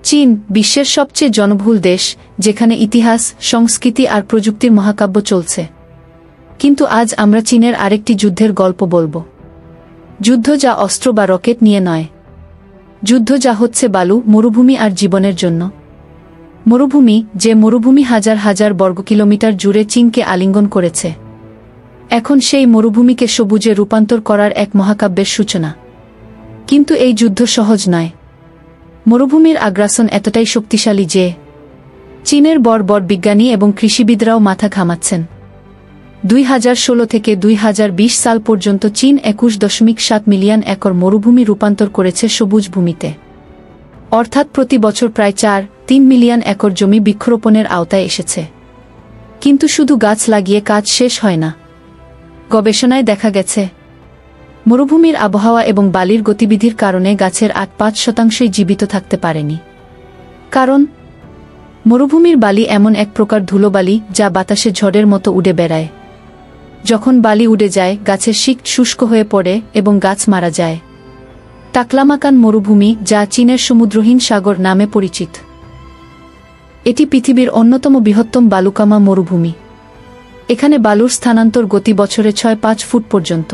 চীন বিশ্বের সবচেয়ে জনবহুল দেশ, যেখানে ইতিহাস, সংস্কৃতি আর প্রযুক্তির মহাকাব্য চলছে। কিন্তু আজ আমরা চীনের আরেকটি যুদ্ধের গল্প বলবো। যুদ্ধ যা অস্ত্র বা রকেট নিয়ে নয়, যুদ্ধ যা হচ্ছে বালু, মরুভূমি আর জীবনের জন্য। মরুভূমি, যে মরুভূমি হাজার হাজার বর্গকিলোমিটার জুড়ে চীনকে আলিঙ্গন করেছে, এখন সেই মরুভূমিকে সবুজে রূপান্তর করার এক মহাকাব্যের সূচনা। কিন্তু এই যুদ্ধ সহজ নয়। মরুভূমির আগ্রাসন এতটাই শক্তিশালী যে চীনের বড় বড় বিজ্ঞানী এবং কৃষিবিদরাও মাথা ঘামাচ্ছেন। 2016 থেকে 2020 সাল পর্যন্ত চীন 21.7 মিলিয়ন একর মরুভূমি রূপান্তর করেছে সবুজ ভূমিতে। অর্থাৎ প্রতি বছর প্রায় 4-3 মিলিয়ন একর জমি বৃক্ষরোপণের আওতায় এসেছে। কিন্তু শুধু গাছ লাগিয়ে কাজ শেষ হয় না। গবেষণায় দেখা গেছে, মরুভূমির আবহাওয়া এবং বালির গতিবিধির কারণে গাছের 8-5% জীবিত থাকতে পারেনি। কারণ মরুভূমির বালি এমন এক প্রকার ধুলোবালি যা বাতাসে ঝড়ের মতো উড়ে বেড়ায়। যখন বালি উড়ে যায়, গাছের শিক শুষ্ক হয়ে পড়ে এবং গাছ মারা যায়। টাকলামাকান মরুভূমি, যা চীনের সমুদ্রহীন সাগর নামে পরিচিত, এটি পৃথিবীর অন্যতম বৃহত্তম বালুকামা মরুভূমি। এখানে বালুর স্থানান্তর গতি বছরে 6-5 ফুট পর্যন্ত।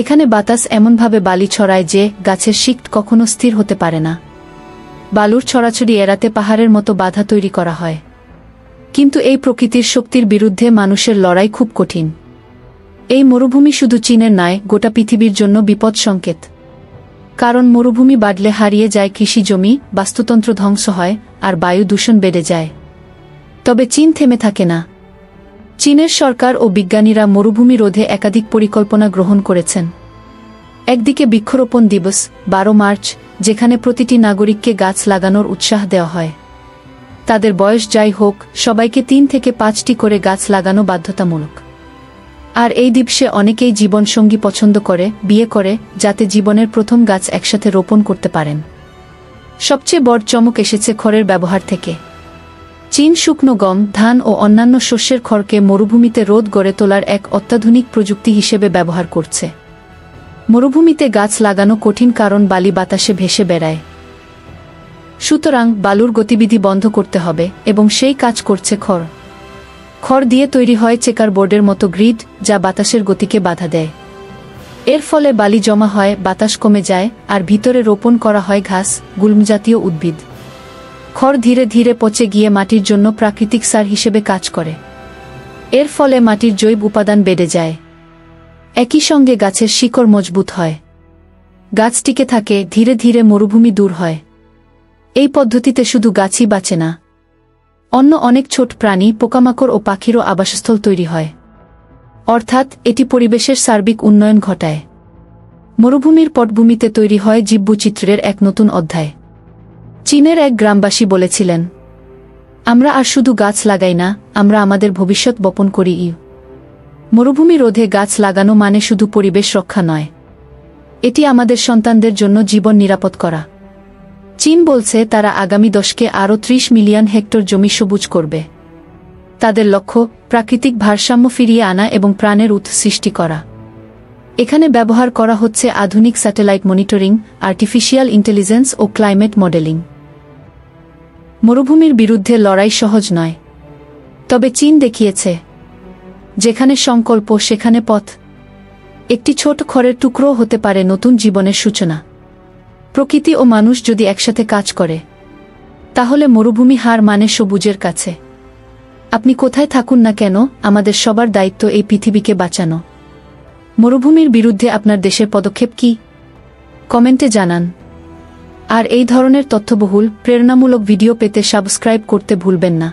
এখানে বাতাস এমনভাবে বালি ছড়ায় যে গাছের শিক কখনো স্থির হতে পারে না। বালুর ছড়াছড়ি এড়াতে পাহাড়ের মতো বাধা তৈরি করা হয়। কিন্তু এই প্রকৃতির শক্তির বিরুদ্ধে মানুষের লড়াই খুব কঠিন। এই মরুভূমি শুধু চীনের নয়, গোটা পৃথিবীর জন্য বিপদ সংকেত। কারণ মরুভূমি বাড়লে হারিয়ে যায় কৃষি জমি, বাস্তুতন্ত্র ধ্বংস হয়, আর বায়ু দূষণ বেড়ে যায়। তবে চীন থেমে থাকে না। চীনের সরকার ও বিজ্ঞানীরা মরুভূমি রোধে একাধিক পরিকল্পনা গ্রহণ করেছেন। একদিকে বৃক্ষরোপণ দিবস 12 মার্চ, যেখানে প্রতিটি নাগরিককে গাছ লাগানোর উৎসাহ দেওয়া হয়। তাদের বয়স যাই হোক, সবাইকে 3 থেকে 5টি করে গাছ লাগানো বাধ্যতামূলক। আর এই দিবসে অনেকেই জীবনসঙ্গী পছন্দ করে, বিয়ে করে, যাতে জীবনের প্রথম গাছ একসাথে রোপণ করতে পারেন। সবচেয়ে বড় চমক এসেছে খড়ের ব্যবহার থেকে। চীন শুকনো গম, ধান ও অন্যান্য শস্যের খড়কে মরুভূমিতে রোদ গড়ে তোলার এক অত্যাধুনিক প্রযুক্তি হিসেবে ব্যবহার করছে। মরুভূমিতে গাছ লাগানো কঠিন, কারণ বালি বাতাসে ভেসে বেড়ায়। সুতরাং বালুর গতিবিধি বন্ধ করতে হবে, এবং সেই কাজ করছে খড়। খড় দিয়ে তৈরি হয় চেকার বোর্ডের মতো গ্রিড, যা বাতাসের গতিকে বাধা দেয়। এর ফলে বালি জমা হয়, বাতাস কমে যায়, আর ভিতরে রোপণ করা হয় ঘাস, গুল্মজাতীয় উদ্ভিদ। খড় ধীরে ধীরে পচে গিয়ে মাটির জন্য প্রাকৃতিক সার হিসেবে কাজ করে। এর ফলে মাটির জৈব উপাদান বেড়ে যায়। একই সঙ্গে গাছের শিকড় মজবুত হয়। গাছ টিকে থাকে, ধীরে ধীরে মরুভূমি দূর হয়। এই পদ্ধতিতে শুধু গাছই বাঁচে না, অন্য অনেক ছোট প্রাণী, পোকামাকড় ও পাখিরও আবাসস্থল তৈরি হয়। অর্থাৎ এটি পরিবেশের সার্বিক উন্নয়ন ঘটায়। মরুভূমির পটভূমিতে তৈরি হয় জীববৈচিত্র্যের এক নতুন অধ্যায়। চীনের এক গ্রামবাসী বলেছিলেন, আমরা আর শুধু গাছ লাগাই না, আমরা আমাদের ভবিষ্যৎ বপন করি। মরুভূমি রোধে গাছ লাগানো মানে শুধু পরিবেশ রক্ষা নয়, এটি আমাদের সন্তানদের জন্য জীবন নিরাপদ করা। চীন বলছে তারা আগামী দশকে আরও 30 মিলিয়ন হেক্টর জমি সবুজ করবে। তাদের লক্ষ্য প্রাকৃতিক ভারসাম্য ফিরিয়ে আনা এবং প্রাণের উৎস সৃষ্টি করা। এখানে ব্যবহার করা হচ্ছে আধুনিক স্যাটেলাইট মনিটরিং, আর্টিফিশিয়াল ইন্টেলিজেন্স ও ক্লাইমেট মডেলিং। মরুভূমির বিরুদ্ধে লড়াই সহজ নয়, তবে চীন দেখিয়েছে, যেখানে সংকল্প সেখানে পথ। একটি ছোট খড়ের টুকরো হতে পারে নতুন জীবনের সূচনা। প্রকৃতি ও মানুষ যদি একসাথে কাজ করে, তাহলে মরুভূমি হার মানে সবুজের কাছে। আপনি কোথায় থাকুন না কেন, আমাদের সবার দায়িত্ব এই পৃথিবীকে বাঁচানো। মরুভূমির বিরুদ্ধে আপনার দেশের পদক্ষেপ কি? কমেন্টে জানান। আর এই ধরনের তথ্যবহুল, প্রেরণামূলক ভিডিও পেতে সাবস্ক্রাইব করতে ভুলবেন না।